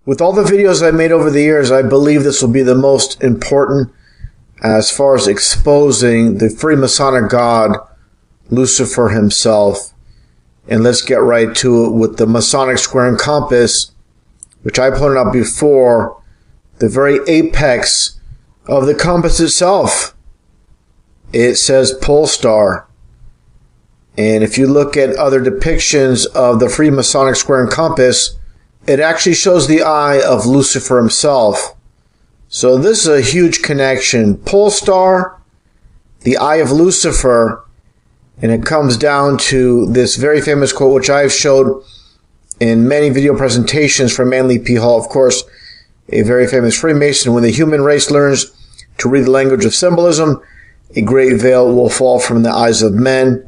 With all the videos I've made over the years, I believe this will be the most important as far as exposing the Freemasonic god, Lucifer himself. And let's get right to it with the Masonic square and compass, which I pointed out before, the very apex of the compass itself. It says pole star. And if you look at other depictions of the Freemasonic square and compass, it actually shows the eye of Lucifer himself. So this is a huge connection. Pole star, the eye of Lucifer, and it comes down to this very famous quote, which I've showed in many video presentations from Manly P. Hall, of course, a very famous Freemason. When the human race learns to read the language of symbolism, a great veil will fall from the eyes of men.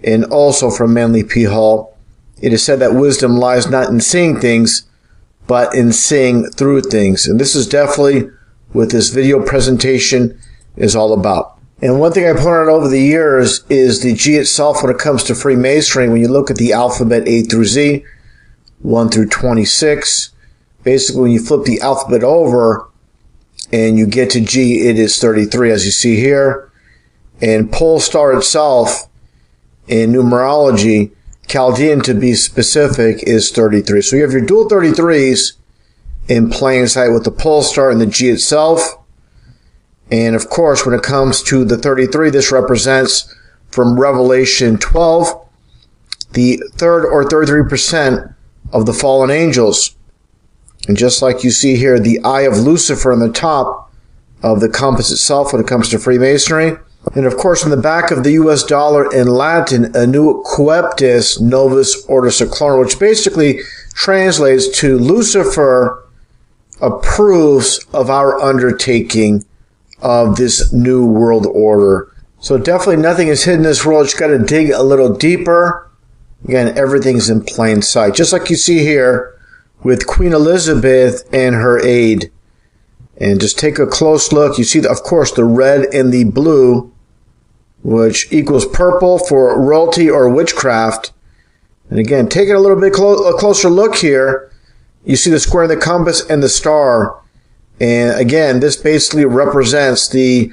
And also from Manly P. Hall, it is said that wisdom lies not in seeing things, but in seeing through things. And this is definitely what this video presentation is all about. And one thing I pointed out over the years is the G itself when it comes to Freemasonry. When you look at the alphabet A through Z, 1 through 26, basically when you flip the alphabet over and you get to G, it is 33, as you see here. And pole star itself, in numerology, Chaldean to be specific, is 33. So you have your dual 33s in plain sight with the pole star and the G itself. And of course, when it comes to the 33, this represents from Revelation 12, the third or 33% of the fallen angels. And just like you see here, the eye of Lucifer on the top of the compass itself when it comes to Freemasonry. And of course, in the back of the US dollar in Latin, Anu Coeptis Novus Ordo Seclorum, which basically translates to Lucifer approves of our undertaking of this new world order. So definitely nothing is hidden in this world. You got to dig a little deeper. Again, everything's in plain sight. Just like you see here with Queen Elizabeth and her aide. And just take a close look. You see, of course, the red and the blue, which equals purple for royalty or witchcraft. And again, taking a little bit a closer look here, you see the square and the compass and the star. And again, this basically represents the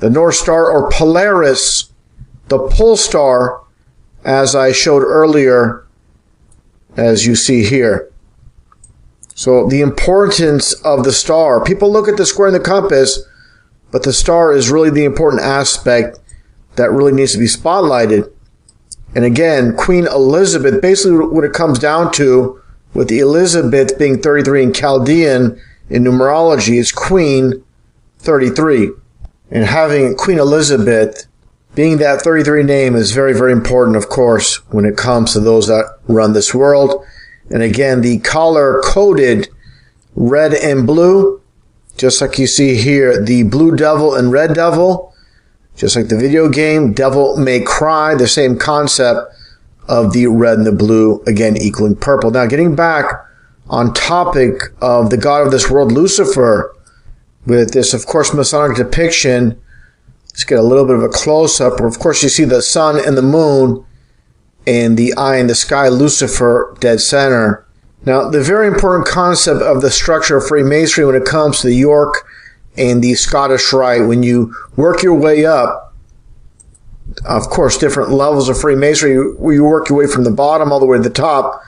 North Star or Polaris, the pole star, as I showed earlier, as you see here. So the importance of the star. People look at the square and the compass, but the star is really the important aspect that really needs to be spotlighted. And again, Queen Elizabeth, basically what it comes down to, with the Elizabeth being 33 in Chaldean in numerology, is Queen 33. And having Queen Elizabeth being that 33 name is very, very important, of course, when it comes to those that run this world. And again, the color-coded red and blue, just like you see here, the blue devil and red devil, just like the video game, Devil May Cry, the same concept of the red and the blue, again, equaling purple. Now, getting back on topic of the god of this world, Lucifer, with this, of course, Masonic depiction, let's get a little bit of a close-up, where, of course, you see the sun and the moon, and the eye in the sky, Lucifer, dead center. Now, the very important concept of the structure of Freemasonry when it comes to the York and the Scottish Rite, when you work your way up, of course, different levels of Freemasonry, where you work your way from the bottom all the way to the top.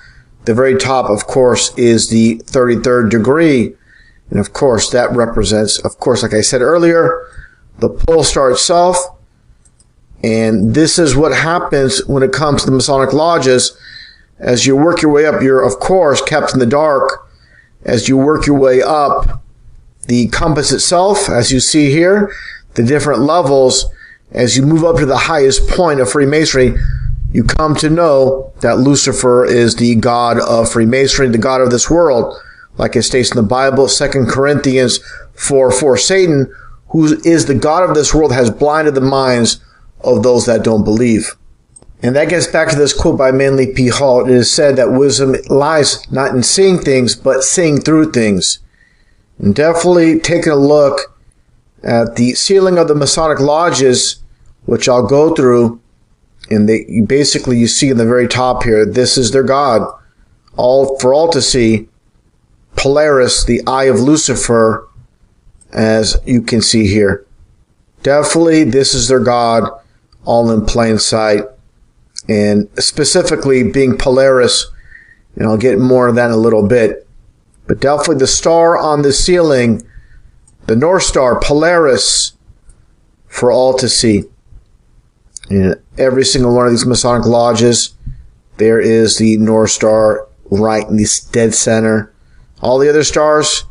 The very top, of course, is the 33rd degree. And of course, that represents, of course, like I said earlier, the pole star itself. And this is what happens when it comes to the Masonic lodges. As you work your way up, you're, of course, kept in the dark. As you work your way up, the compass itself, as you see here, the different levels, as you move up to the highest point of Freemasonry, you come to know that Lucifer is the god of Freemasonry, the god of this world. Like it states in the Bible, 2 Corinthians 4:4, Satan, who is the god of this world, has blinded the minds of those that don't believe. And that gets back to this quote by Manly P. Hall. It is said that wisdom lies not in seeing things, but seeing through things. And definitely taking a look at the ceiling of the Masonic lodges, which I'll go through, and basically you see in the very top here, this is their God, all for all to see. Polaris, the eye of Lucifer, as you can see here. Definitely, this is their god, all in plain sight. And specifically being Polaris, and I'll get more of that in a little bit. But definitely the star on the ceiling, the North Star, Polaris, for all to see. In every single one of these Masonic lodges, there is the North Star right in the dead center. All the other stars,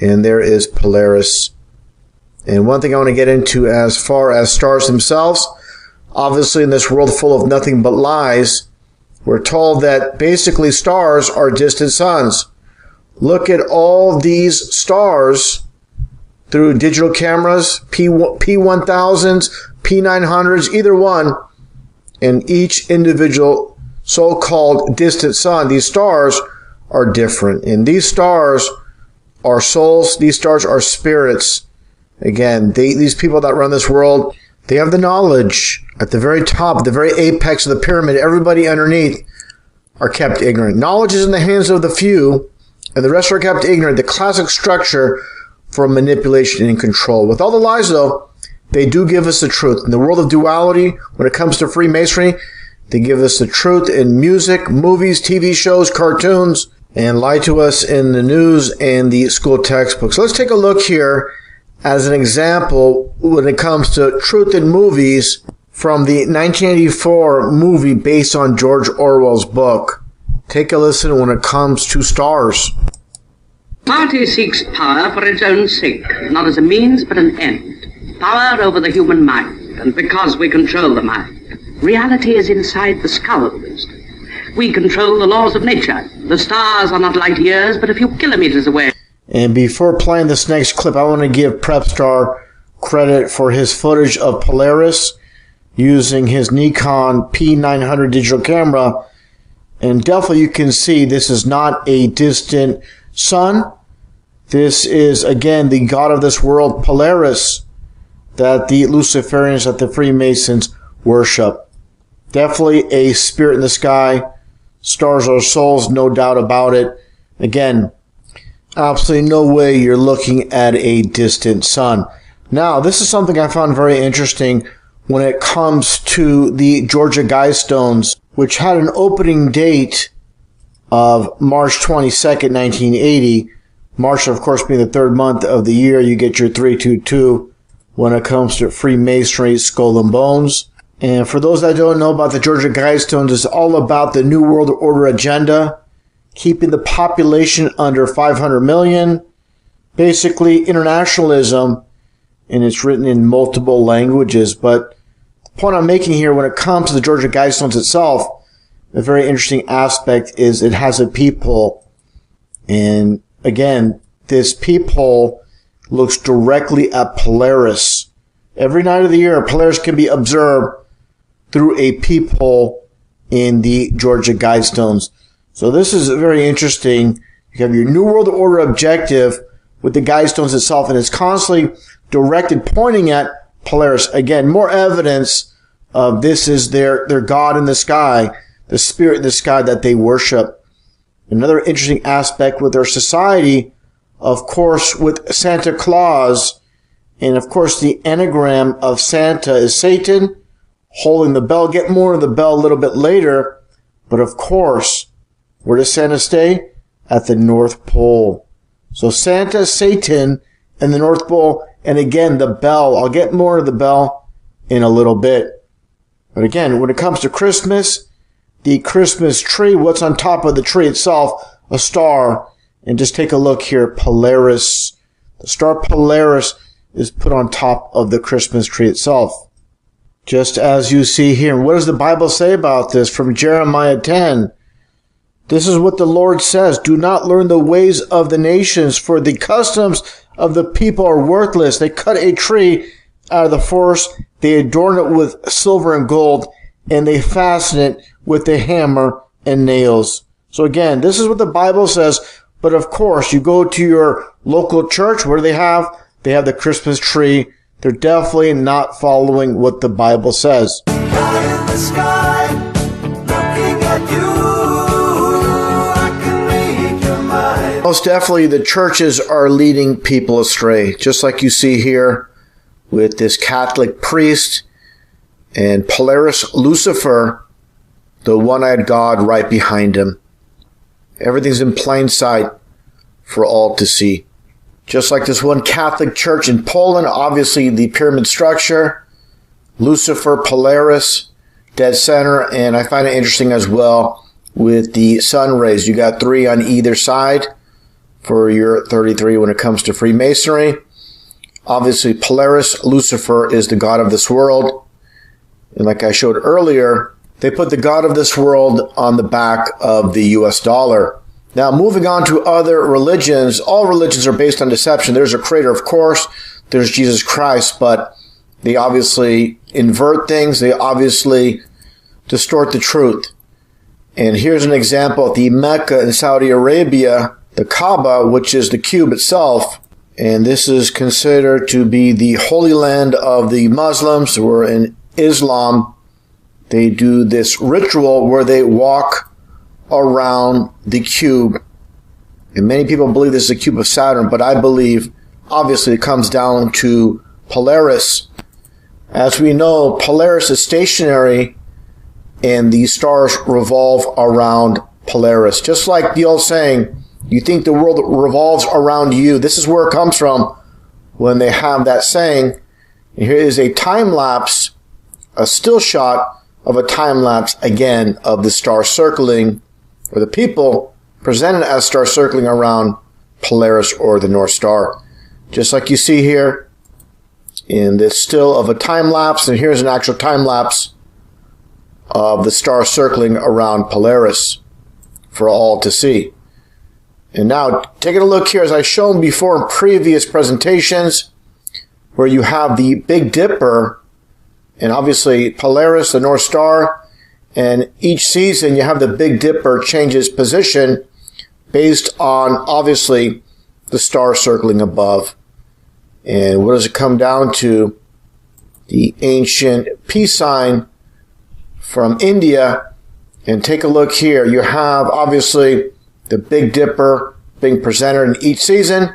and there is Polaris. And one thing I want to get into as far as stars themselves, obviously in this world full of nothing but lies, we're told that basically stars are distant suns. Look at all these stars through digital cameras, P1000s, P900s, either one, and each individual so-called distant sun, these stars are different. And these stars are souls, these stars are spirits. Again, these people that run this world, they have the knowledge. At the very top, the very apex of the pyramid, everybody underneath are kept ignorant. Knowledge is in the hands of the few, and the rest are kept ignorant. The classic structure for manipulation and control. With all the lies, though, they do give us the truth. In the world of duality, when it comes to Freemasonry, they give us the truth in music, movies, TV shows, cartoons, and lie to us in the news and the school textbooks. So let's take a look here as an example when it comes to truth in movies from the 1984 movie based on George Orwell's book. Take a listen when it comes to stars. Party seeks power for its own sake, not as a means but an end. Power over the human mind, and because we control the mind. Reality is inside the skulls. We control the laws of nature. The stars are not light years, but a few kilometers away. And before playing this next clip, I want to give Prepstar credit for his footage of Polaris using his Nikon P900 digital camera. And definitely you can see this is not a distant sun. This is, again, the god of this world, Polaris, that the Luciferians, that the Freemasons worship. Definitely a spirit in the sky. Stars are souls, no doubt about it. Again, absolutely no way you're looking at a distant sun. Now, this is something I found very interesting when it comes to the Georgia Guidestones, which had an opening date of March 22nd, 1980. March, of course, being the third month of the year, you get your 322 when it comes to Freemasonry, Skull and Bones. And for those that don't know about the Georgia Guidestones, it's all about the New World Order agenda, keeping the population under 500 million, basically internationalism, and it's written in multiple languages. But the point I'm making here when it comes to the Georgia Guidestones itself, a very interesting aspect is it has a peephole. And again, this peephole looks directly at Polaris. Every night of the year, Polaris can be observed through a peephole in the Georgia Guidestones. So this is very interesting. You have your New World Order objective with the Guidestones itself, and it's constantly directed, pointing at Polaris. Again, more evidence of this is their God in the sky, the spirit in the sky that they worship. Another interesting aspect with their society, of course, with Santa Claus, and of course the anagram of Santa is Satan, holding the bell. Get more of the bell a little bit later. But of course, where does Santa stay? At the North Pole. So Santa, Satan, and the North Pole. And again, the bell. I'll get more of the bell in a little bit. But again, when it comes to Christmas, the Christmas tree, what's on top of the tree itself? A star. And just take a look here. Polaris. The star Polaris is put on top of the Christmas tree itself. Just as you see here. What does the Bible say about this? From Jeremiah 10. This is what the Lord says. Do not learn the ways of the nations, for the customs of the people are worthless. They cut a tree out of the forest. They adorn it with silver and gold, and they fasten it with a hammer and nails. So again, this is what the Bible says. But of course, you go to your local church. What do they have? They have the Christmas tree. They're definitely not following what the Bible says. God in the sky, looking at you, I can read your mind. Most definitely, the churches are leading people astray, just like you see here with this Catholic priest and Polaris Lucifer, the one-eyed God right behind him. Everything's in plain sight for all to see. Just like this one Catholic church in Poland, obviously the pyramid structure, Lucifer, Polaris, dead center, and I find it interesting as well with the sun rays. You got 3 on either side for your 33 when it comes to Freemasonry. Obviously, Polaris, Lucifer, is the god of this world. And like I showed earlier, they put the god of this world on the back of the US dollar. Now, moving on to other religions, all religions are based on deception. There's a creator, of course. There's Jesus Christ, but they obviously invert things. They obviously distort the truth. And here's an example. The Mecca in Saudi Arabia, the Kaaba, which is the cube itself, and this is considered to be the holy land of the Muslims, who are in Islam. They do this ritual where they walk around the cube. And many people believe this is a cube of Saturn, but I believe, obviously, it comes down to Polaris. As we know, Polaris is stationary, and the stars revolve around Polaris. Just like the old saying, you think the world revolves around you. This is where it comes from when they have that saying. And here is a time-lapse, a still shot of a time-lapse, again, of the star circling, or the people presented as stars circling around Polaris or the North Star. Just like you see here in this still of a time-lapse, and here's an actual time-lapse of the star circling around Polaris for all to see. And now, taking a look here, as I've shown before in previous presentations, where you have the Big Dipper, and obviously Polaris, the North Star, and each season you have the Big Dipper change its position based on, obviously, the star circling above. And what does it come down to? The ancient peace sign from India. And take a look here. You have, obviously, the Big Dipper being presented in each season.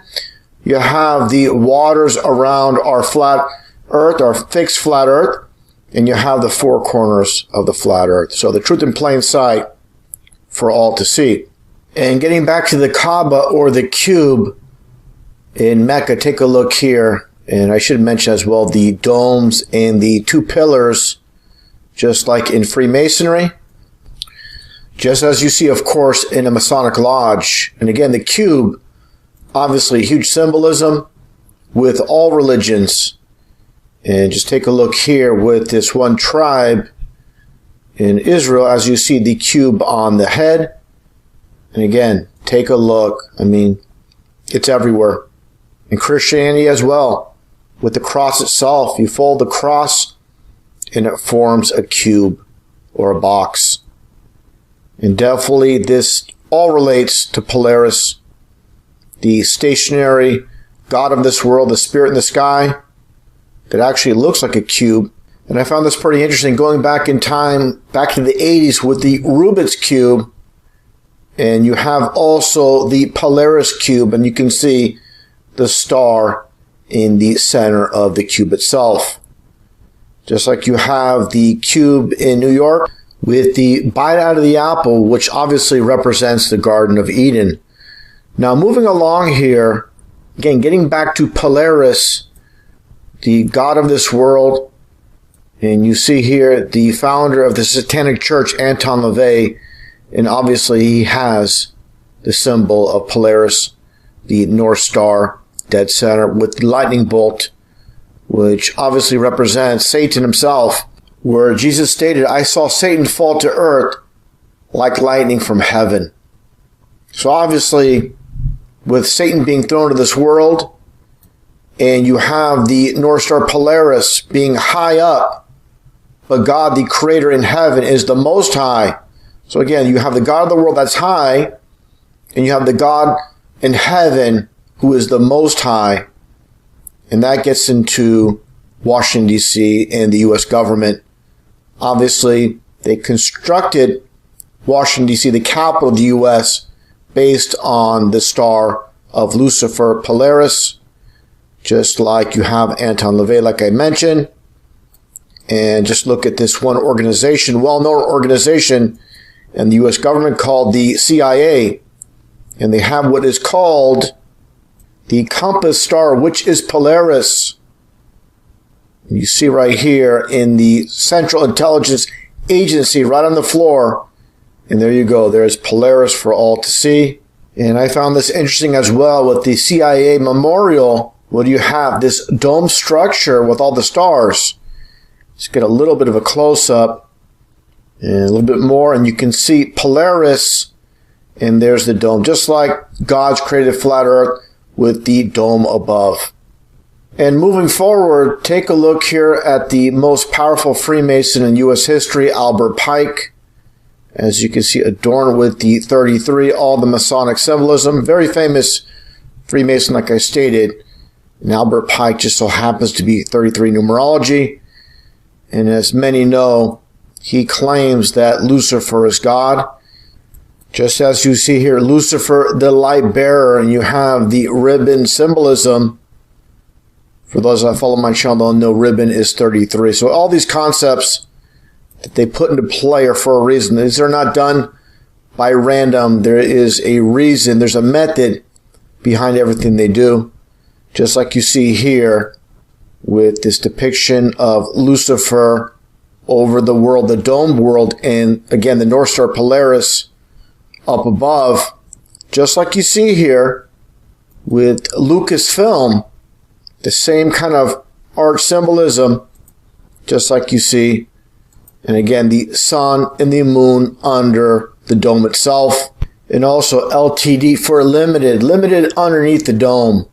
You have the waters around our flat earth, our fixed flat earth, and you have the 4 corners of the flat earth. So the truth in plain sight for all to see. And getting back to the Kaaba or the cube in Mecca, take a look here. And I should mention as well the domes and the 2 pillars, just like in Freemasonry. Just as you see, of course, in a Masonic lodge. And again, the cube, obviously huge symbolism with all religions. And just take a look here with this one tribe in Israel, as you see the cube on the head. And again, take a look. I mean, it's everywhere. In Christianity as well, with the cross itself. You fold the cross and it forms a cube or a box. And definitely this all relates to Polaris, the stationary god of this world, the spirit in the sky, that actually looks like a cube. And I found this pretty interesting, going back in time, back to the 80s with the Rubik's Cube. And you have also the Polaris Cube, and you can see the star in the center of the cube itself. Just like you have the cube in New York with the bite out of the apple, which obviously represents the Garden of Eden. Now, moving along here, again, getting back to Polaris, the god of this world, and you see here the founder of the Satanic Church, Anton LaVey, and obviously he has the symbol of Polaris, the North Star, dead center, with the lightning bolt, which obviously represents Satan himself, where Jesus stated, "I saw Satan fall to earth like lightning from heaven." So obviously, with Satan being thrown to this world, and you have the North Star Polaris being high up, but God, the Creator in heaven, is the Most High. So again, you have the God of the world that's high, and you have the God in heaven who is the Most High. And that gets into Washington, D.C. and the U.S. government. Obviously, they constructed Washington, D.C., the capital of the U.S., based on the star of Lucifer, Polaris, just like you have Anton LaVey, like I mentioned. And just look at this one organization, well-known organization in the U.S. government called the CIA. And they have what is called the compass star, which is Polaris. You see right here in the Central Intelligence Agency right on the floor. And there you go. There's Polaris for all to see. And I found this interesting as well with the CIA memorial. What do you have? This dome structure with all the stars. Let's get a little bit of a close-up and a little bit more. And you can see Polaris. And there's the dome. Just like God's created flat earth with the dome above. And moving forward, take a look here at the most powerful Freemason in U.S. history, Albert Pike. As you can see, adorned with the 33, all the Masonic symbolism. Very famous Freemason, like I stated. And Albert Pike just so happens to be 33 numerology. And as many know, he claims that Lucifer is God. Just as you see here, Lucifer, the light bearer, and you have the ribbon symbolism. For those that follow my channel, they'll know ribbon is 33. So all these concepts that they put into play are for a reason. These are not done by random. There is a reason. There's a method behind everything they do. Just like you see here with this depiction of Lucifer over the world, the dome world, and again, the North Star Polaris up above. Just like you see here with Lucasfilm, the same kind of art symbolism, just like you see. And again, the sun and the moon under the dome itself. And also LTD for limited underneath the dome.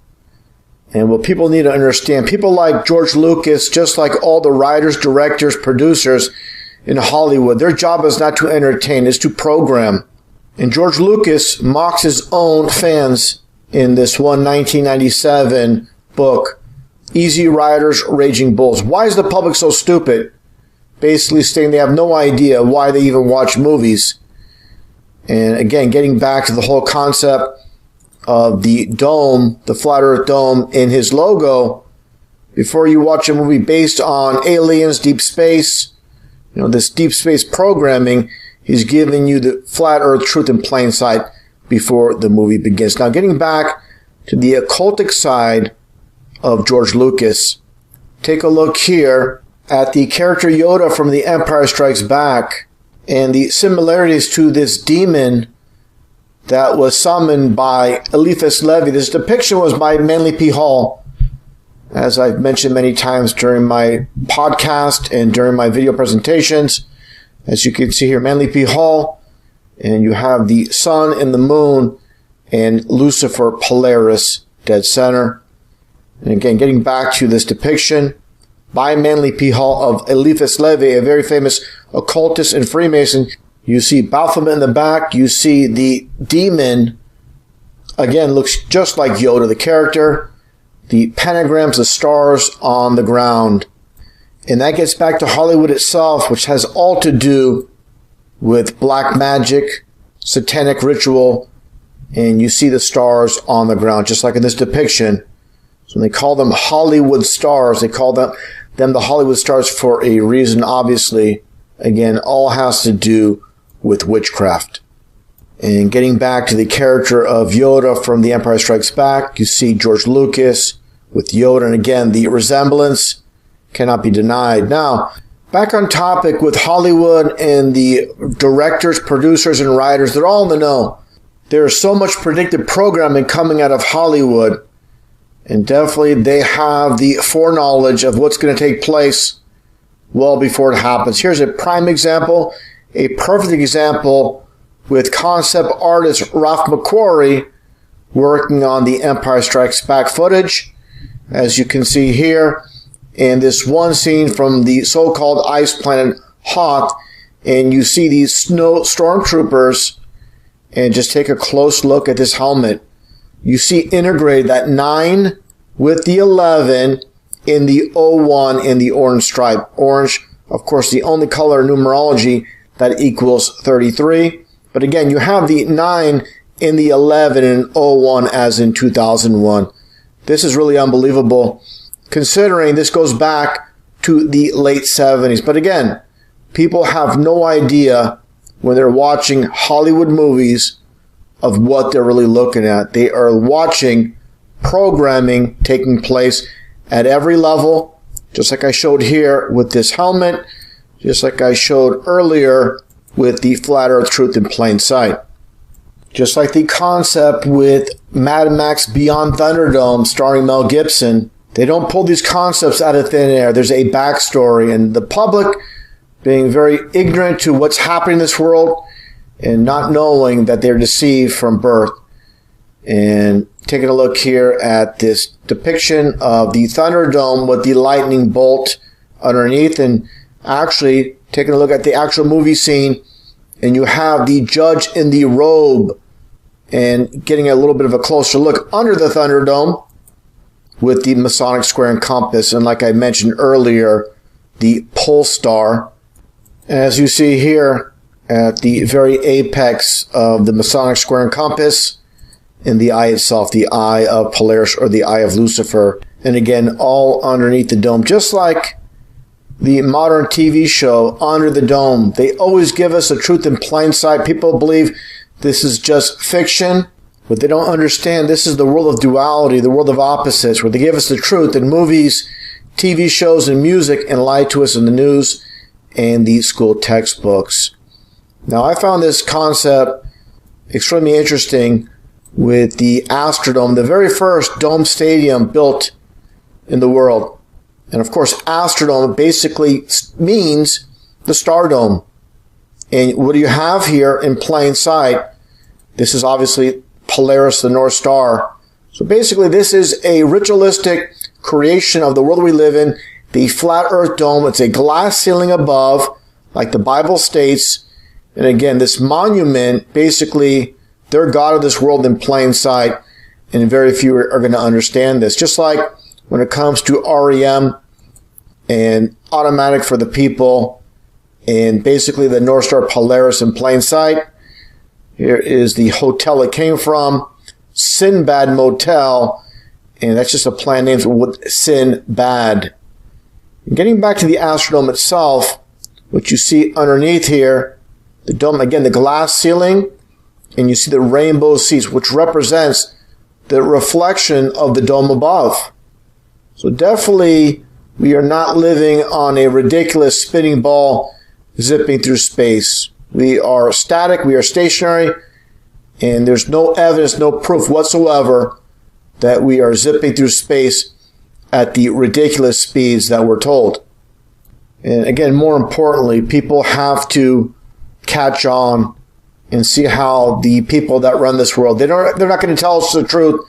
And what people need to understand, people like George Lucas, just like all the writers, directors, producers in Hollywood, their job is not to entertain, it's to program. And George Lucas mocks his own fans in this one 1997 book, Easy Riders, Raging Bulls. Why is the public so stupid? Basically saying they have no idea why they even watch movies. And again, getting back to the whole concept of the dome, the flat earth dome in his logo, before you watch a movie based on aliens, deep space, this deep space programming, he's giving you the flat earth truth in plain sight before the movie begins. Now, getting back to the occultic side of George Lucas, take a look here at the character Yoda from The Empire Strikes Back and the similarities to this demon that was summoned by Eliphas Levi. This depiction was by Manly P. Hall, as I've mentioned many times during my podcast and during my video presentations. As you can see here, Manly P. Hall, and you have the sun and the moon and Lucifer Polaris dead center. And again, getting back to this depiction by Manly P. Hall of Eliphas Levi, a very famous occultist and Freemason. You see Baphomet in the back. You see the demon, again, looks just like Yoda, the character. The pentagrams, the stars on the ground. And that gets back to Hollywood itself, which has all to do with black magic, satanic ritual, and you see the stars on the ground, just like in this depiction. So when they call them Hollywood stars, they call them the Hollywood stars for a reason, obviously. Again, all has to do with witchcraft. And getting back to the character of Yoda from The Empire Strikes Back, you see George Lucas with Yoda, and again, the resemblance cannot be denied. Now, back on topic with Hollywood and the directors, producers, and writers, they're all in the know. There is so much predictive programming coming out of Hollywood, and definitely they have the foreknowledge of what's going to take place well before it happens. Here's a prime example, a perfect example with concept artist Ralph McQuarrie working on The Empire Strikes Back footage. As you can see here, in this one scene from the so-called ice planet Hoth, and you see these snow stormtroopers, and just take a close look at this helmet. You see integrated that 9 with the 11 in the 01 in the orange stripe. Orange, of course, the only color in numerology that equals 33. But again, you have the 9 in the 11 and 01 as in 2001. This is really unbelievable, considering this goes back to the late 70s. But again, people have no idea when they're watching Hollywood movies of what they're really looking at. They are watching programming taking place at every level, just like I showed here with this helmet, just like I showed earlier with the Flat Earth Truth in Plain Sight. Just like the concept with Mad Max Beyond Thunderdome starring Mel Gibson, they don't pull these concepts out of thin air. There's a backstory, and the public being very ignorant to what's happening in this world and not knowing that they're deceived from birth. And taking a look here at this depiction of the Thunderdome with the lightning bolt underneath, and actually taking a look at the actual movie scene, and you have the judge in the robe and getting a little bit of a closer look under the Thunderdome with the Masonic square and compass, and like I mentioned earlier, the pole star. As you see here at the very apex of the Masonic square and compass, in the eye itself, the eye of Polaris or the eye of Lucifer, and again, all underneath the dome, just like the modern TV show Under the Dome. They always give us the truth in plain sight. People believe this is just fiction, but they don't understand this is the world of duality, the world of opposites, where they give us the truth in movies, TV shows, and music, and lie to us in the news and the school textbooks. Now, I found this concept extremely interesting with the Astrodome, the very first dome stadium built in the world. And of course, Astrodome basically means the Stardome. And what do you have here in plain sight? This is obviously Polaris, the North Star. So basically, this is a ritualistic creation of the world we live in, the flat earth dome. It's a glass ceiling above, like the Bible states. And again, this monument, basically, they're God of this world in plain sight, and very few are going to understand this. Just like when it comes to REM and Automatic for the People, and basically the North Star Polaris in plain sight. Here is the hotel it came from, Sinbad Motel, and that's just a plan name with Sinbad. And getting back to the Astrodome itself, what you see underneath here, the dome, again, the glass ceiling, and you see the rainbow seats, which represents the reflection of the dome above. So definitely, we are not living on a ridiculous spinning ball zipping through space. We are static, we are stationary, and there's no evidence, no proof whatsoever that we are zipping through space at the ridiculous speeds that we're told. And again, more importantly, people have to catch on and see how the people that run this world, they're not going to tell us the truth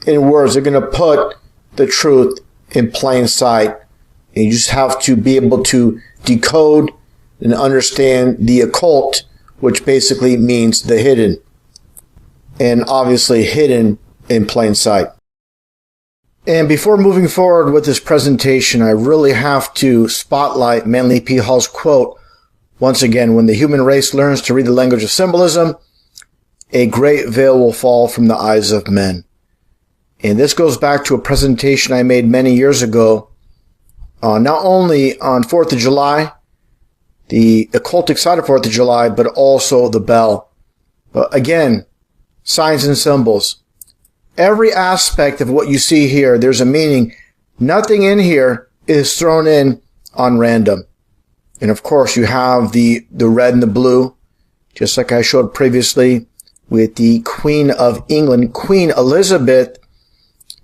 in words. They're going to put the truth in plain sight. And you just have to be able to decode and understand the occult, which basically means the hidden. And obviously hidden in plain sight. And before moving forward with this presentation, I really have to spotlight Manly P. Hall's quote. Once again, when the human race learns to read the language of symbolism, a great veil will fall from the eyes of men. And this goes back to a presentation I made many years ago, not only on 4th of July, the occultic side of 4th of July, but also the bell. But again, signs and symbols. Every aspect of what you see here, there's a meaning. Nothing in here is thrown in on random. And of course, you have the red and the blue, just like I showed previously with the Queen of England, Queen Elizabeth,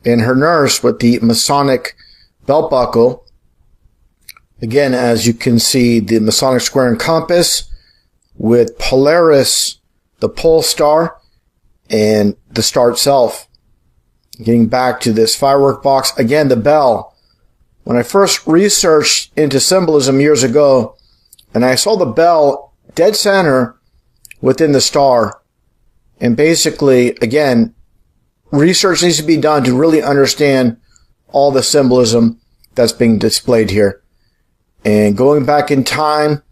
and her nurse with the Masonic belt buckle. Again, as you can see, the Masonic square and compass with Polaris, the pole star, and the star itself. Getting back to this firework box, again, the bell. When I first researched into symbolism years ago, and I saw the bell dead center within the star, and basically, again, research needs to be done to really understand all the symbolism that's being displayed here. And going back in time,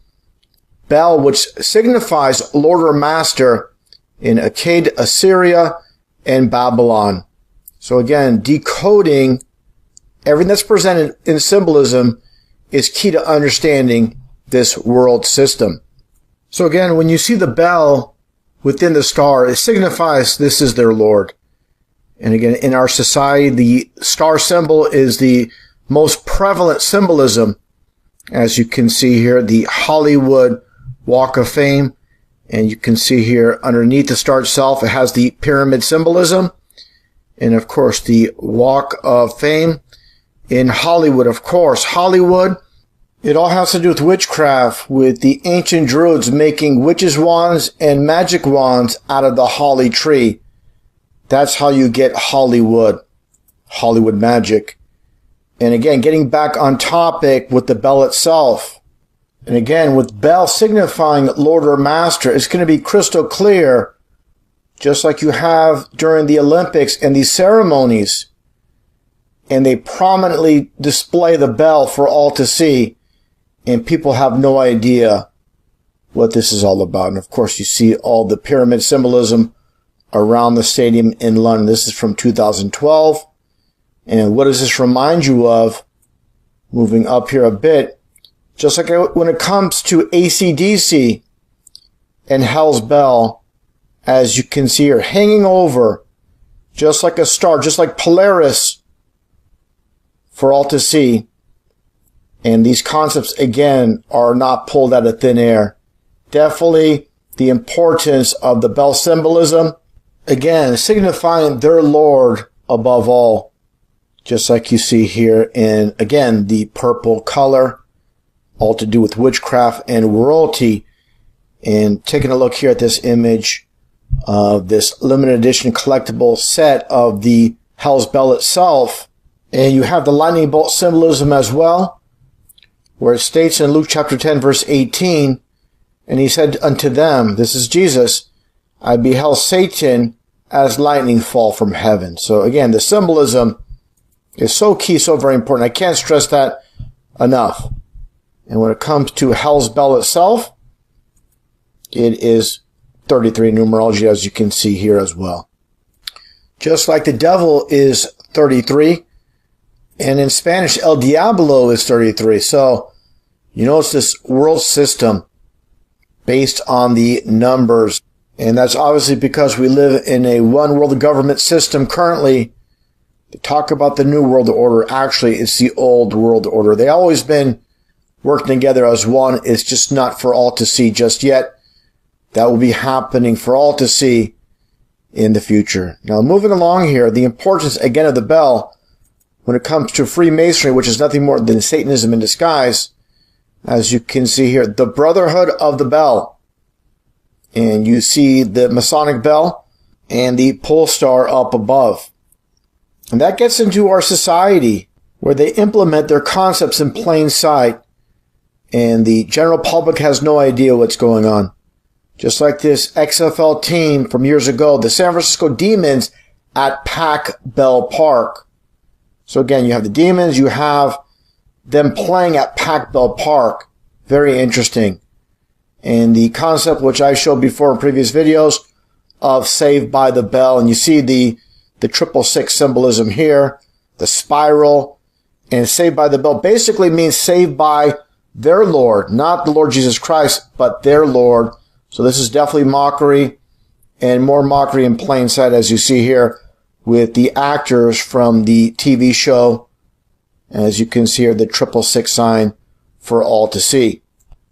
bell, which signifies Lord or Master, in Akkad, Assyria, and Babylon. So again, decoding everything that's presented in symbolism is key to understanding this world system. So again, when you see the bell within the star, it signifies this is their Lord. And again, in our society, the star symbol is the most prevalent symbolism. As you can see here, the Hollywood Walk of Fame. And you can see here underneath the star itself, it has the pyramid symbolism. And of course, the Walk of Fame in Hollywood. Of course, Hollywood, it all has to do with witchcraft, with the ancient Druids making witches' wands and magic wands out of the holly tree. That's how you get Hollywood magic. And again, getting back on topic with the bell itself. And again, with bell signifying Lord or Master, it's going to be crystal clear, just like you have during the Olympics and these ceremonies. And they prominently display the bell for all to see. And people have no idea what this is all about. And of course, you see all the pyramid symbolism around the stadium in London. This is from 2012. And what does this remind you of? Moving up here a bit, just like when it comes to AC/DC and Hell's Bell, as you can see here, hanging over, just like a star, just like Polaris, for all to see. And these concepts, again, are not pulled out of thin air. Definitely the importance of the bell symbolism, again, signifying their Lord above all. Just like you see here in, again, the purple color, all to do with witchcraft and royalty. And taking a look here at this image of this limited edition collectible set of the Hell's Bell itself. And you have the lightning bolt symbolism as well, where it states in Luke chapter 10, verse 18, and he said unto them, this is Jesus, I beheld Satan as lightning fall from heaven. So again, the symbolism is so key, so very important. I can't stress that enough. And when it comes to Hell's Bell itself, it is 33 numerology, as you can see here as well. Just like the devil is 33, and in Spanish, El Diablo is 33. So, you know, it's this world system based on the numbers. And that's obviously because we live in a one world government system currently. They talk about the New World Order. Actually, it's the Old World Order. They've always been working together as one. It's just not for all to see just yet. That will be happening for all to see in the future. Now, moving along here, the importance, again, of the bell when it comes to Freemasonry, which is nothing more than Satanism in disguise. As you can see here, the Brotherhood of the Bell. And you see the Masonic bell and the pole star up above. And that gets into our society, where they implement their concepts in plain sight, and the general public has no idea what's going on. Just like this XFL team from years ago, the San Francisco Demons at Pac Bell Park. So again, you have the Demons, you have them playing at Pac Bell Park. Very interesting. And the concept, which I showed before in previous videos, of Saved by the Bell. And you see the 666 symbolism here, the spiral, and Saved by the Bell basically means saved by their Lord, not the Lord Jesus Christ, but their Lord. So this is definitely mockery, and more mockery in plain sight, as you see here, with the actors from the TV show. As you can see here, the 666 sign for all to see.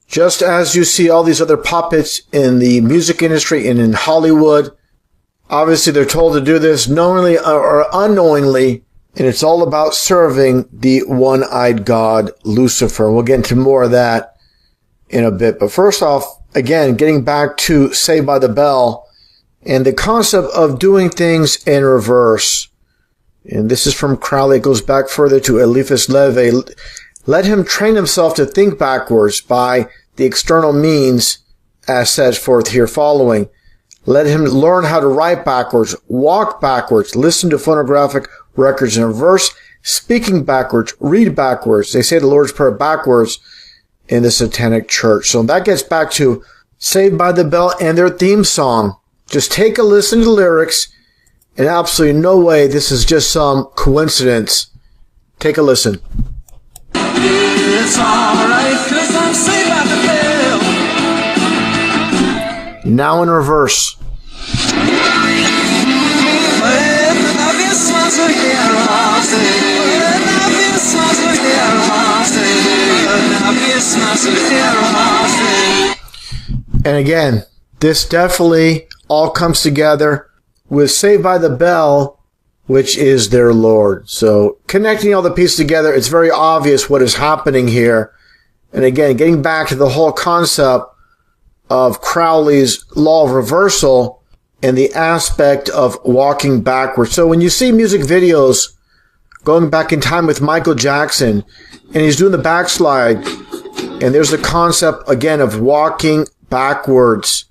Just as you see all these other puppets in the music industry and in Hollywood, obviously they're told to do this knowingly or unknowingly, and it's all about serving the one-eyed god, Lucifer. We'll get into more of that in a bit. But first off, again, getting back to Saved by the Bell and the concept of doing things in reverse. And this is from Crowley. It goes back further to Eliphas Levi. Let him train himself to think backwards by the external means, as set forth here following. Let him learn how to write backwards, walk backwards, listen to phonographic records in reverse, speaking backwards, read backwards. They say the Lord's Prayer backwards in the Satanic Church. So that gets back to Saved by the Bell and their theme song. Just take a listen to the lyrics, and absolutely no way this is just some coincidence. Take a listen. It's alright, 'cause I'm saved by the bell. Now in reverse. And again, this definitely all comes together with Saved by the Bell, which is their Lord. So connecting all the pieces together, it's very obvious what is happening here. And again, getting back to the whole concept of Crowley's law of reversal and the aspect of walking backwards. So when you see music videos going back in time with Michael Jackson, and he's doing the backslide, and there's the concept again of walking backwards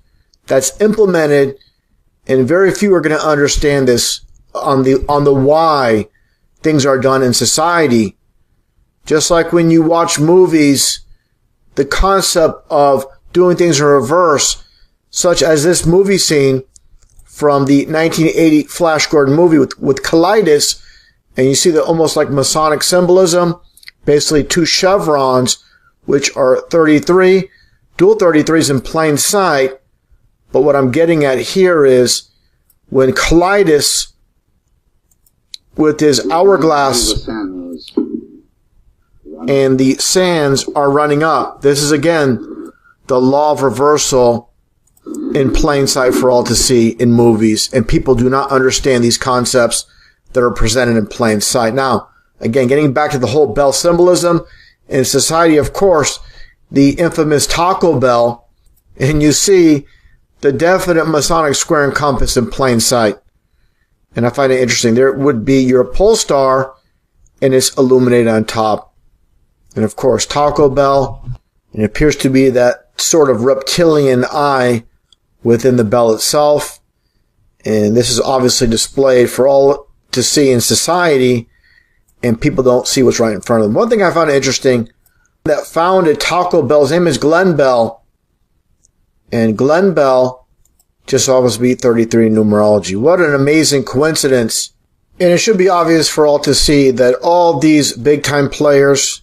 that's implemented, and very few are going to understand this on the why things are done in society. Just like when you watch movies, the concept of doing things in reverse, such as this movie scene from the 1980 Flash Gordon movie with Colitis, and you see the almost like Masonic symbolism, basically two chevrons, which are 33, dual 33s in plain sight. But what I'm getting at here is when Colitis, with his hourglass and the sands are running up, this is again the law of reversal in plain sight for all to see in movies, and people do not understand these concepts that are presented in plain sight. Now, again, getting back to the whole bell symbolism in society, of course, the infamous Taco Bell, and you see the definite Masonic square and compass in plain sight. And I find it interesting. There would be your pole star, and it's illuminated on top. And of course, Taco Bell, it appears to be that sort of reptilian eye within the bell itself. And this is obviously displayed for all to see in society, and people don't see what's right in front of them. One thing I found interesting, that founded Taco Bell, his name is Glenn Bell, and Glenn Bell just happens to be 33 in numerology. What an amazing coincidence. And it should be obvious for all to see that all these big time players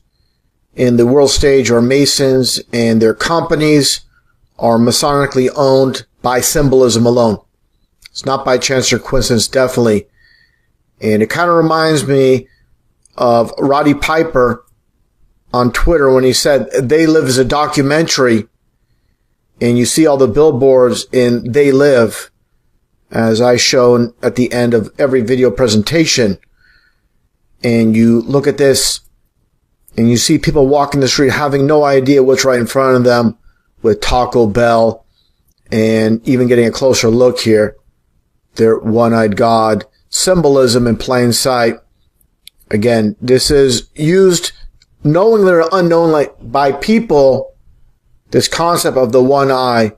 in the world stage are Masons, and their companies are Masonically owned by symbolism alone. It's not by chance or coincidence, definitely. And it kind of reminds me of Roddy Piper on Twitter when he said They Live is a documentary, and you see all the billboards in They Live, as I show at the end of every video presentation. And you look at this, and you see people walking the street having no idea what's right in front of them with Taco Bell, and even getting a closer look here, their one-eyed God symbolism in plain sight. Again, this is used knowingly or unknowingly by people. This concept of the one eye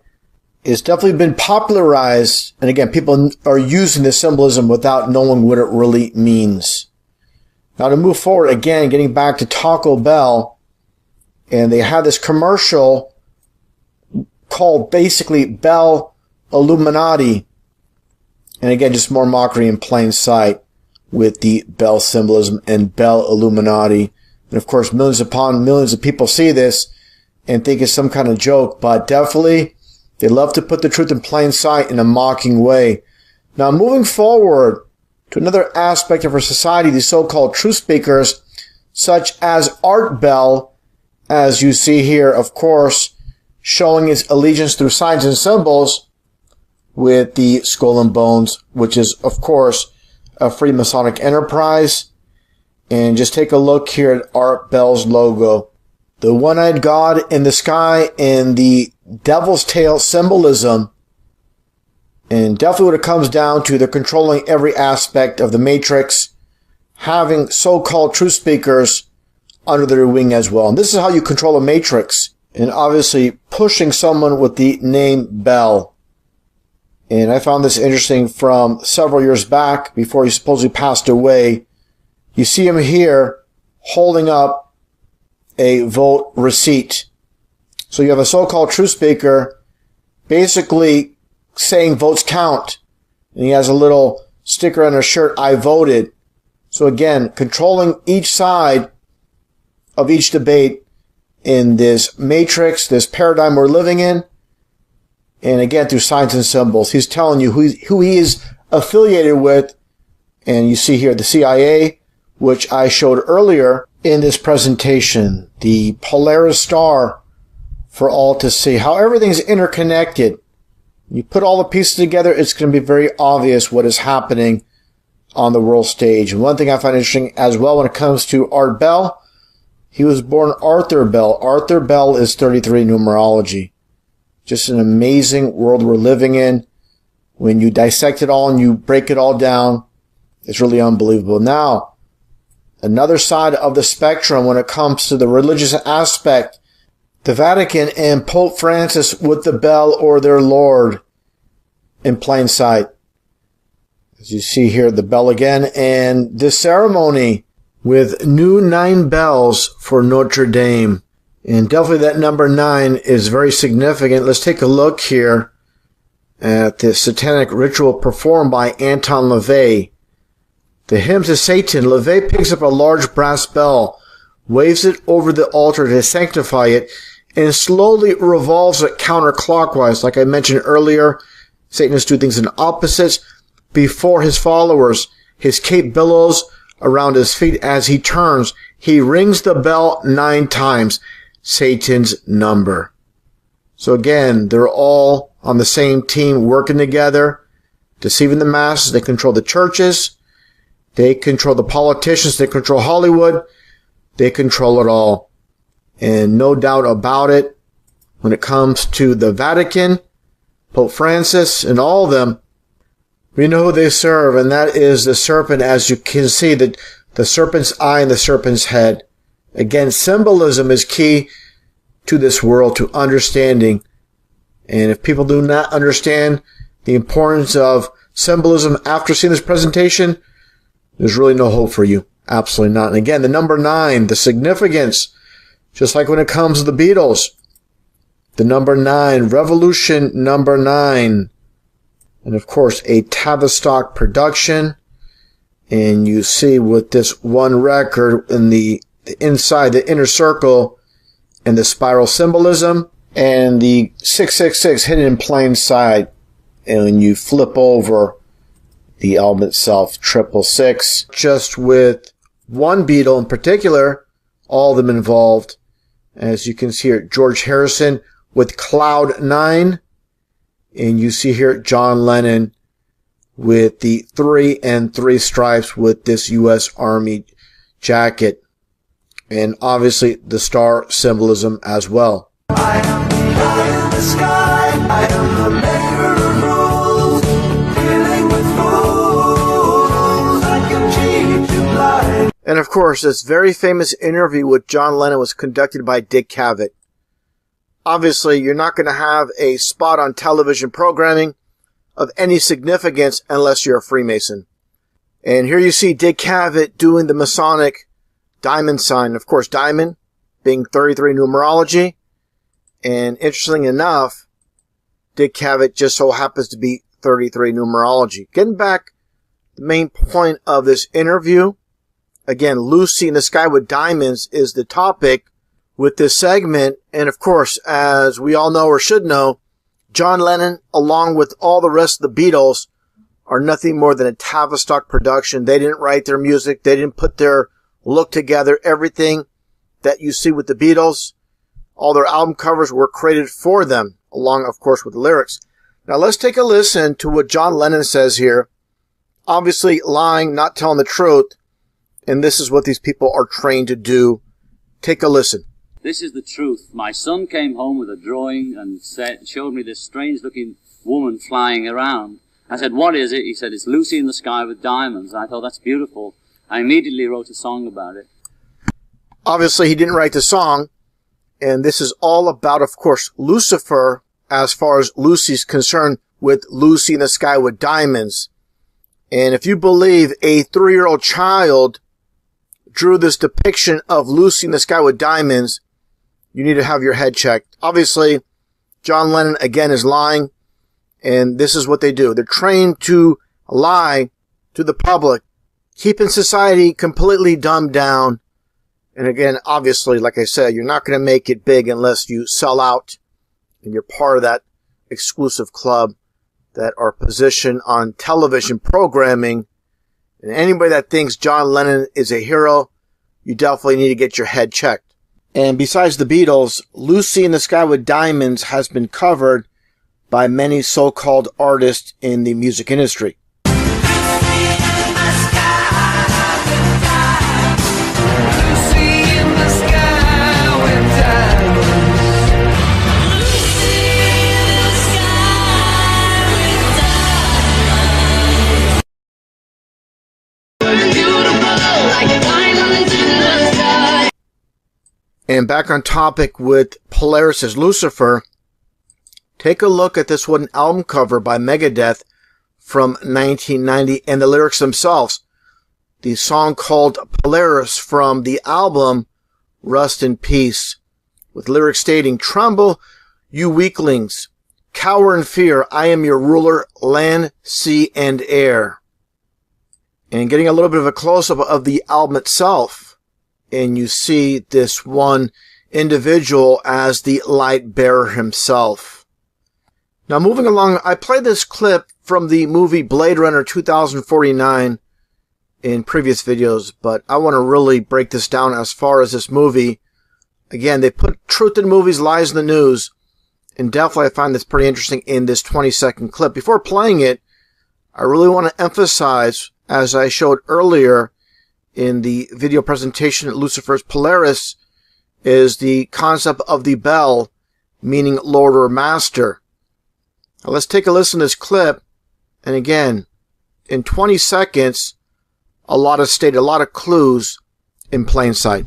is definitely been popularized. And again, people are using this symbolism without knowing what it really means. Now to move forward, again, getting back to Taco Bell, and they have this commercial called basically Bell Illuminati. And again, just more mockery in plain sight with the bell symbolism and Bell Illuminati. And of course, millions upon millions of people see this and think it's some kind of joke, but definitely they love to put the truth in plain sight in a mocking way. Now, moving forward to another aspect of our society, the so-called truth speakers, such as Art Bell, as you see here, of course, showing his allegiance through signs and symbols with the skull and bones, which is, of course, a Freemasonic enterprise. And just take a look here at Art Bell's logo. The one-eyed God in the sky and the devil's tail symbolism. And definitely what it comes down to, they're controlling every aspect of the matrix, having so-called truth speakers under their wing as well. And this is how you control a matrix. And obviously pushing someone with the name Bell. And I found this interesting from several years back before he supposedly passed away. You see him here holding up a vote receipt. So you have a so-called truth speaker basically saying votes count. And he has a little sticker on his shirt, I voted. So again, controlling each side of each debate in this matrix, this paradigm we're living in. And again, through signs and symbols, he's telling you who he is affiliated with. And you see here the CIA, which I showed earlier in this presentation, the Polaris star for all to see. How everything's interconnected. You put all the pieces together, it's going to be very obvious what is happening on the world stage. And one thing I find interesting as well when it comes to Art Bell, he was born Arthur Bell. Arthur Bell is 33 numerology. Just an amazing world we're living in. When you dissect it all and you break it all down, it's really unbelievable. Now, another side of the spectrum when it comes to the religious aspect, the Vatican and Pope Francis with the bell or their Lord in plain sight. As you see here, the bell again, and this ceremony with new 9 bells for Notre Dame. And definitely that number 9 is very significant. Let's take a look here at the satanic ritual performed by Anton LaVey. The hymn to Satan, LaVey picks up a large brass bell, waves it over the altar to sanctify it, and slowly revolves it counterclockwise. Like I mentioned earlier, Satanists do things in opposites. Before his followers, his cape billows around his feet as he turns. He rings the bell 9 times, Satan's number. So again, they're all on the same team working together, deceiving the masses. They control the churches. They control the politicians. They control Hollywood. They control it all. And no doubt about it, when it comes to the Vatican, Pope Francis, and all of them, we know who they serve, and that is the serpent, as you can see, the serpent's eye and the serpent's head. Again, symbolism is key to this world, to understanding. And if people do not understand the importance of symbolism after seeing this presentation, there's really no hope for you. Absolutely not. And again, the number 9, the significance, just like when it comes to the Beatles, the number 9, revolution number 9. And of course, a Tavistock production. And you see with this one record in the inside, the inner circle, and the spiral symbolism, and the 666 hidden in plain sight. And when you flip over the album itself, 666, just with one Beatle in particular, all of them involved. As you can see here, George Harrison with Cloud 9. And you see here John Lennon with the 3 and 3 stripes with this U.S. Army jacket. And obviously the star symbolism as well. I am the eye in the sky. I am the maker of rules. Dealing with fools, I can cheat you blind. And of course, this very famous interview with John Lennon was conducted by Dick Cavett. Obviously, you're not going to have a spot on television programming of any significance unless you're a Freemason. And here you see Dick Cavett doing the Masonic diamond sign. Of course, diamond being 33 numerology. And interestingly enough, Dick Cavett just so happens to be 33 numerology. Getting back to the main point of this interview. Again, Lucy in the Sky with Diamonds is the topic with this segment. And of course, as we all know or should know, John Lennon, along with all the rest of the Beatles, are nothing more than a Tavistock production. They didn't write their music. They didn't put their look together. Everything that you see with the Beatles, all their album covers were created for them, along, of course, with the lyrics. Now let's take a listen to what John Lennon says here. Obviously lying, not telling the truth. And this is what these people are trained to do. Take a listen. This is the truth. My son came home with a drawing and showed me this strange-looking woman flying around. I said, what is it? He said, it's Lucy in the Sky with Diamonds. I thought, that's beautiful. I immediately wrote a song about it. Obviously, he didn't write the song. And this is all about, of course, Lucifer, as far as Lucy's concerned, with Lucy in the Sky with Diamonds. And if you believe a 3-year-old child drew this depiction of Lucy in the Sky with Diamonds, you need to have your head checked. Obviously, John Lennon, again, is lying. And this is what they do. They're trained to lie to the public, keeping society completely dumbed down. And again, obviously, like I said, you're not going to make it big unless you sell out and you're part of that exclusive club that are positioned on television programming. And anybody that thinks John Lennon is a hero, you definitely need to get your head checked. And besides the Beatles, Lucy in the Sky with Diamonds has been covered by many so-called artists in the music industry. And back on topic with Polaris' Lucifer, take a look at this wooden album cover by Megadeth from 1990 and the lyrics themselves. The song called Polaris from the album Rust in Peace, with lyrics stating, "Tremble, you weaklings, cower in fear, I am your ruler, land, sea, and air." And getting a little bit of a close-up of the album itself, and you see this one individual as the light bearer himself. Now, moving along, I played this clip from the movie Blade Runner 2049 in previous videos, but I want to really break this down as far as this movie. Again, they put truth in movies, lies in the news, and definitely I find this pretty interesting in this 20-second clip. Before playing it, I really want to emphasize, as I showed earlier in the video presentation at Lucifer's Polaris, is the concept of the bell, meaning Lord or Master. Now let's take a listen to this clip, and again, in 20 seconds, a lot of clues in plain sight.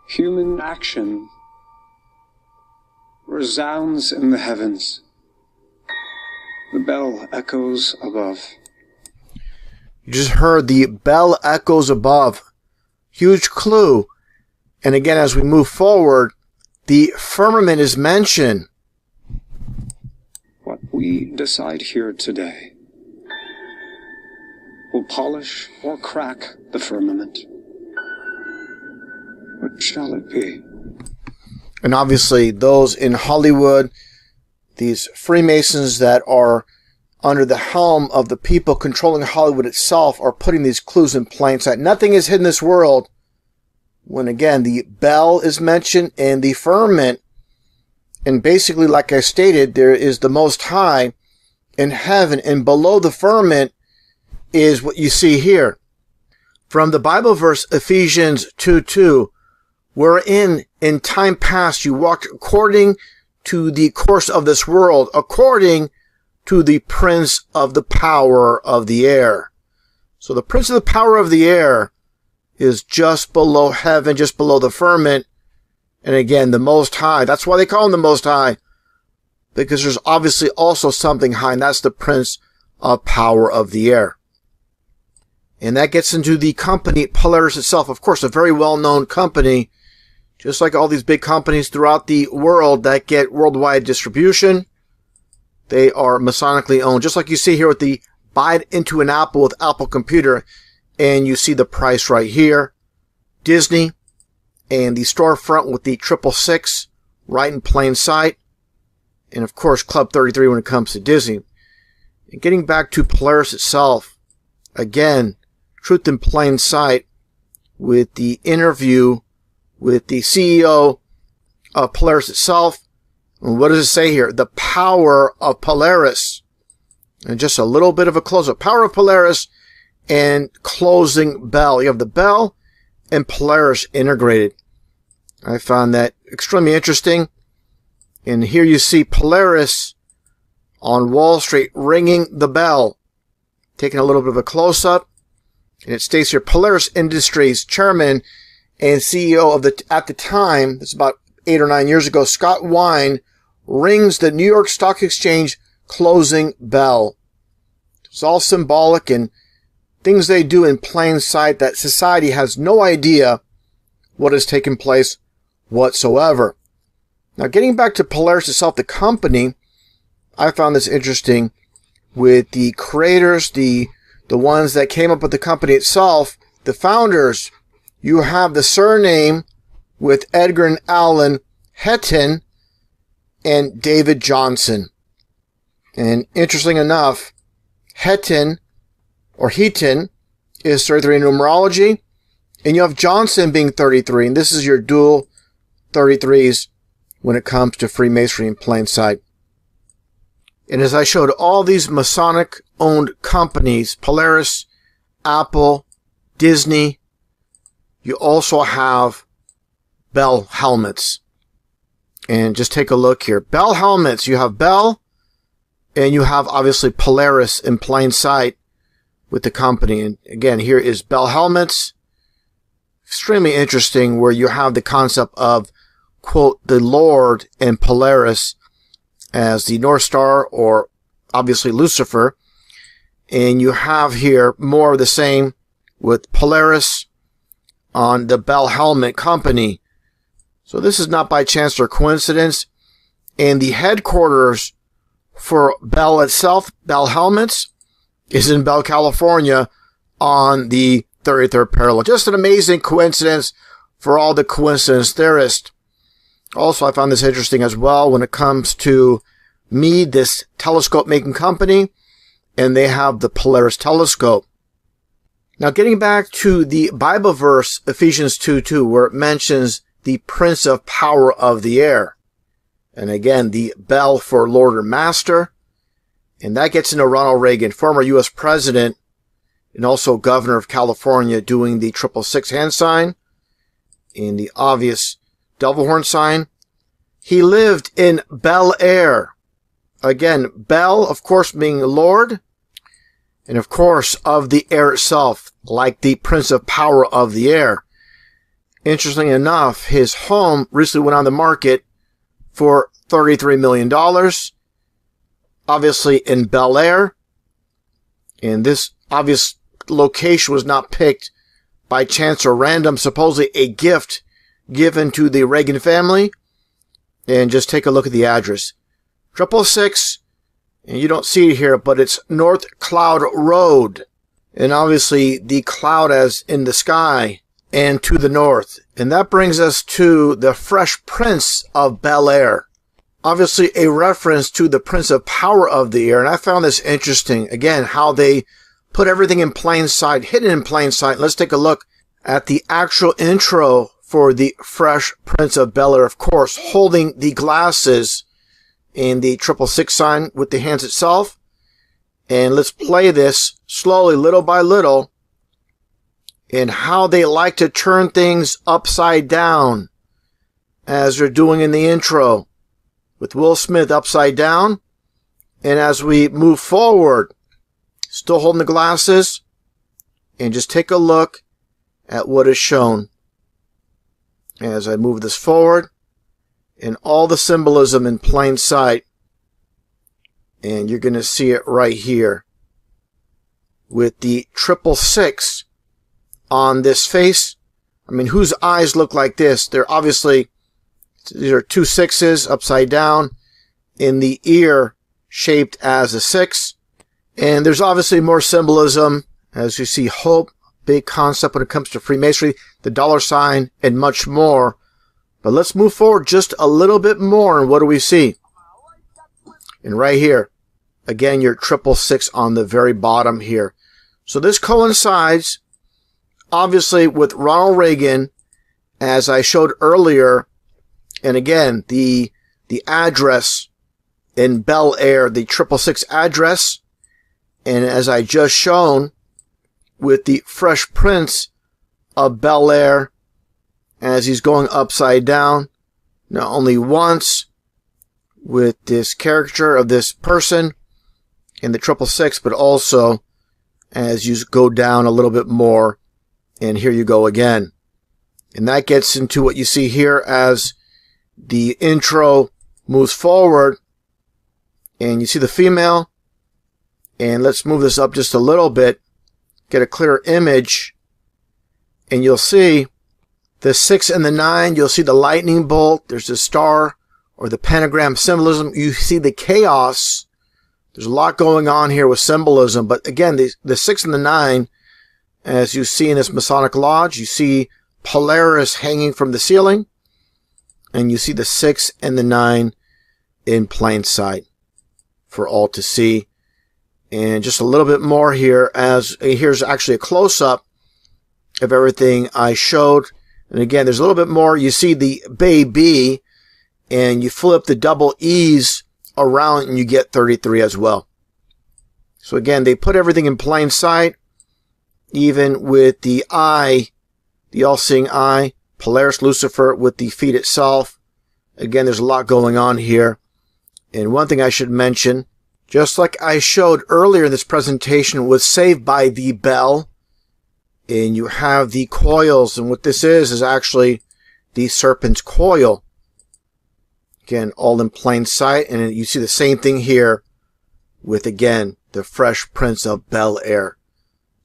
Human action resounds in the heavens. The bell echoes above. You just heard the bell echoes above. Huge clue. And again, as we move forward, the firmament is mentioned. What we decide here today will polish or crack the firmament. What shall it be? And obviously, those in Hollywood, these Freemasons that are under the helm of the people controlling Hollywood itself, are putting these clues in plain sight. Nothing is hidden in this world. When again, the bell is mentioned and the firmament, and basically, like I stated, there is the Most High in heaven, and below the firmament is what you see here. From the Bible verse Ephesians 2:2, wherein in time past you walked according to the course of this world, according to the prince of the power of the air. So the prince of the power of the air is just below heaven, just below the firmament. And again, the Most High. That's why they call him the Most High, because there's obviously also something high, and that's the prince of power of the air. And that gets into the company Polaris itself. Of course, a very well-known company, just like all these big companies throughout the world that get worldwide distribution. They are Masonically owned, just like you see here with the buy it into an Apple with Apple Computer, and you see the price right here. Disney, and the storefront with the 666 right in plain sight. And of course, Club 33 when it comes to Disney. And getting back to Polaris itself, again, truth in plain sight with the interview with the CEO of Polaris itself. And what does it say here? The power of Polaris. And just a little bit of a close-up. Power of Polaris and closing bell. You have the bell and Polaris integrated. I found that extremely interesting. And here you see Polaris on Wall Street ringing the bell. Taking a little bit of a close-up. And it states here, Polaris Industries chairman and CEO of at the time, this is about 8 or 9 years ago, Scott Wine, rings the New York Stock Exchange closing bell. It's all symbolic and things they do in plain sight that society has no idea what has taken place whatsoever. Now, getting back to Polaris itself, the company, I found this interesting with the creators, the ones that came up with the company itself, the founders. You have the surname with Edgar and Alan Hetton and David Johnson. And interesting enough, Hetton or Heaton is 33 in numerology, and you have Johnson being 33, and this is your dual 33s when it comes to Freemasonry in plain sight. And as I showed all these Masonic-owned companies, Polaris, Apple, Disney, you also have Bell helmets. And just take a look here. Bell helmets, you have Bell, and you have obviously Polaris in plain sight with the company. And again, here is Bell helmets. Extremely interesting, where you have the concept of, quote, the Lord and Polaris as the North Star, or obviously Lucifer. And you have here more of the same with Polaris on the Bell Helmet Company. So this is not by chance or coincidence. And the headquarters for Bell itself, Bell Helmets, is in Bell, California on the 33rd parallel. Just an amazing coincidence for all the coincidence theorists. Also, I found this interesting as well when it comes to Meade, this telescope making company, and they have the Polaris telescope. Now, getting back to the Bible verse, Ephesians 2:2, where it mentions the Prince of Power of the Air. And again, the Bell for Lord or Master. And that gets into Ronald Reagan, former U.S. President, and also Governor of California, doing the 666 hand sign in the obvious devil horn sign. He lived in Bel Air. Again, Bell, of course, being Lord, and of course, of the air itself, like the Prince of Power of the Air. Interestingly enough, his home recently went on the market for $33 million, obviously in Bel Air. And this obvious location was not picked by chance or random, supposedly a gift given to the Reagan family. And just take a look at the address. 666, and you don't see it here, but it's North Cloud Road. And obviously the cloud as in the sky and to the north. And that brings us to the Fresh Prince of Bel Air. Obviously a reference to the Prince of Power of the Air. And I found this interesting. Again, how they put everything in plain sight, hidden in plain sight. Let's take a look at the actual intro for the Fresh Prince of Bel Air, of course, holding the glasses in the 666 sign with the hands itself. And let's play this slowly, little by little, and how they like to turn things upside down, as they're doing in the intro with Will Smith upside down. And as we move forward, still holding the glasses, and just take a look at what is shown as I move this forward, and all the symbolism in plain sight. And you're going to see it right here with the 666 on this face. I mean, whose eyes look like this? They're obviously, these are 2 6s upside down, in the ear shaped as a 6. And there's obviously more symbolism, as you see hope, big concept when it comes to Freemasonry, the $, and much more. But let's move forward just a little bit more, and what do we see? And right here, again, your 666 on the very bottom here. So this coincides, obviously, with Ronald Reagan, as I showed earlier. And again, the address in Bel Air, the 666 address. And as I just shown, with the Fresh Prince of Bel Air, as he's going upside down, not only once with this caricature of this person in the 666, but also as you go down a little bit more, and here you go again. And that gets into what you see here as the intro moves forward, and you see the female. And let's move this up just a little bit, get a clearer image, and you'll see the 6 and the 9. You'll see the lightning bolt. There's the star or the pentagram symbolism. You see the chaos There's a lot going on here with symbolism, but again, the 6 and the 9, as you see in this Masonic Lodge, you see Polaris hanging from the ceiling, and you see the 6 and the 9 in plain sight for all to see. And just a little bit more here, as here's actually a close-up of everything I showed. And again, there's a little bit more. You see the baby, and you flip the double E's around, and you get 33 as well. So again, they put everything in plain sight, even with the eye, the all-seeing eye, Polaris Lucifer with the feet itself. Again, there's a lot going on here. And one thing I should mention, just like I showed earlier in this presentation, was saved by the bell. And you have the coils, and what this is actually the serpent's coil. Again, all in plain sight, and you see the same thing here with, again, the Fresh Prince of Bel-Air.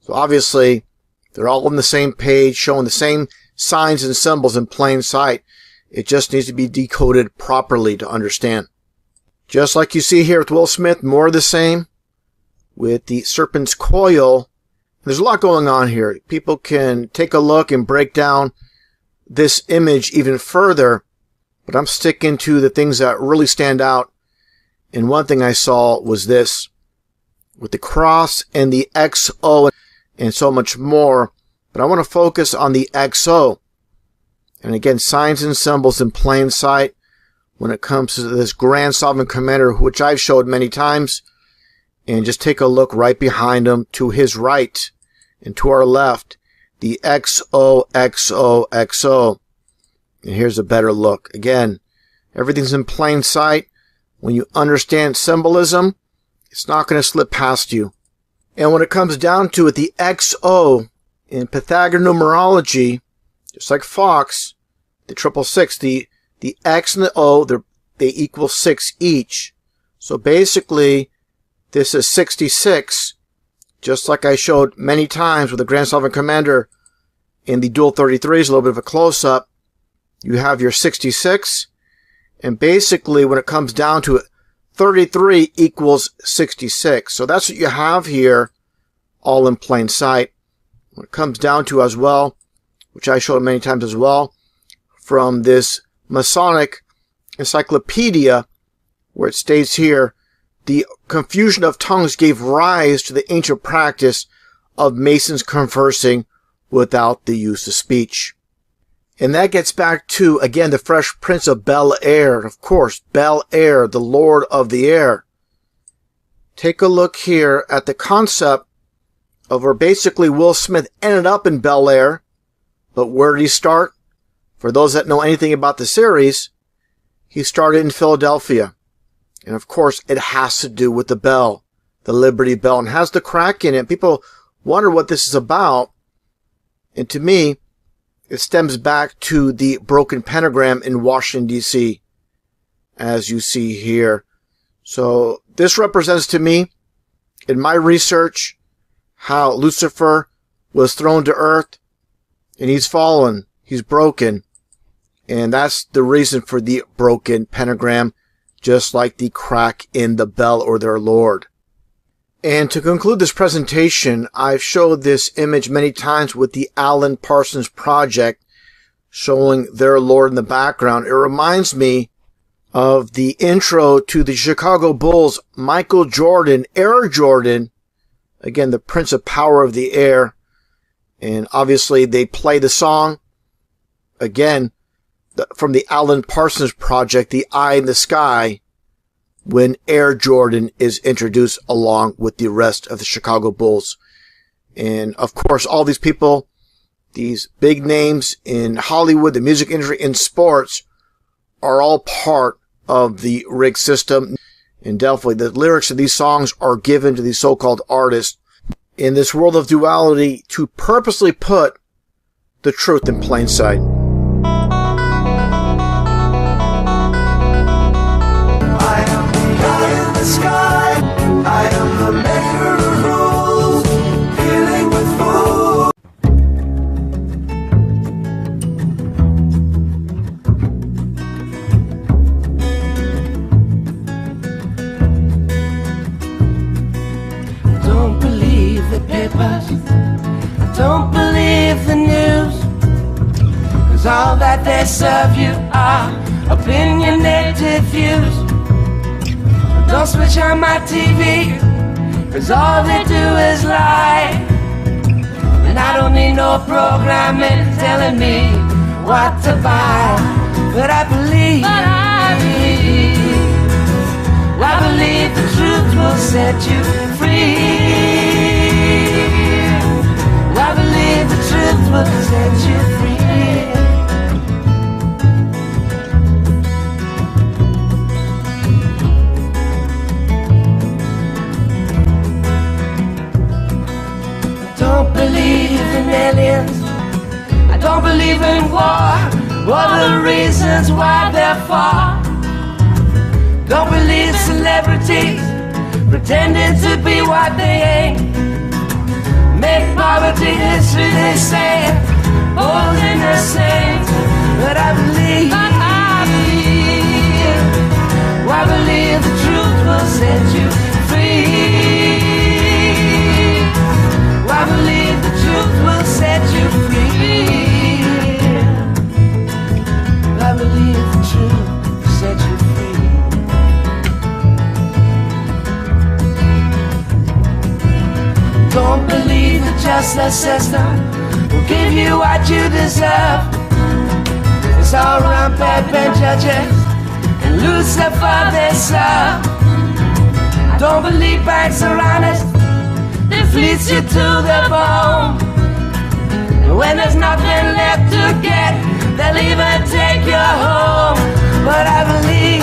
So obviously, they're all on the same page, showing the same signs and symbols in plain sight. It just needs to be decoded properly to understand. Just like you see here with Will Smith, more of the same with the serpent's coil. There's a lot going on here. People can take a look and break down this image even further, but I'm sticking to the things that really stand out. And one thing I saw was this, with the cross and the XO and so much more. But I want to focus on the XO. And again, signs and symbols in plain sight when it comes to this Grand Sovereign Commander, which I've showed many times. And just take a look right behind him to his right and to our left, the XO, XO, XO. And here's a better look. Again, everything's in plain sight. When you understand symbolism, it's not going to slip past you. And when it comes down to it, the XO in Pythagorean numerology, just like Fox, the 666, the X and the O, they equal 6 each. So basically, this is 66, just like I showed many times with the Grand Sovereign Commander in the Dual 33s, a little bit of a close-up. You have your 66, and basically when it comes down to it, 33 equals 66. So that's what you have here, all in plain sight. When it comes down to as well, which I showed many times as well, from this Masonic encyclopedia, where it states here, the confusion of tongues gave rise to the ancient practice of Masons conversing without the use of speech. And that gets back to, again, the Fresh Prince of Bel-Air. Of course, Bel-Air, the Lord of the Air. Take a look here at the concept of where basically Will Smith ended up in Bel-Air. But where did he start? For those that know anything about the series, he started in Philadelphia. And of course, it has to do with the bell, the Liberty Bell, and has the crack in it. People wonder what this is about. And to me, it stems back to the broken pentagram in Washington, D.C., as you see here. So this represents to me, in my research, how Lucifer was thrown to earth, and he's fallen, he's broken. And that's the reason for the broken pentagram, just like the crack in the bell or their Lord. And to conclude this presentation, I've showed this image many times with the Alan Parsons Project, showing their Lord in the background. It reminds me of the intro to the Chicago Bulls, Michael Jordan, Air Jordan, again, the Prince of Power of the Air. And obviously they play the song, again, from the Alan Parsons Project, The Eye in the Sky, when Air Jordan is introduced along with the rest of the Chicago Bulls. And of course, all these people, these big names in Hollywood, the music industry, in sports, are all part of the rig system. And definitely the lyrics of these songs are given to these so-called artists in this world of duality to purposely put the truth in plain sight. I am the eye in the sky. I am the maker of rules, dealing with fools. the papers, I don't believe the news, 'cause all that they serve you are opinionated views. Don't switch on my TV, 'cause all they do is lie. And I don't need no programming telling me what to buy. But I believe the truth will set you free. I believe the truth will set you free. I don't believe in aliens, I don't believe in war, or the reasons why they're for. Don't believe celebrities pretending to be what they ain't. Make poverty history, they say, holding the saints. But I believe the truth will set you free. I believe the truth will set you free. I believe the truth will set you free. Don't believe the justice system will give you what you deserve. It's all around bad judges and Lucifer they serve. Don't believe banks are honest, they fleece you to the bone. When there's nothing left to get, they'll even take you home. But I believe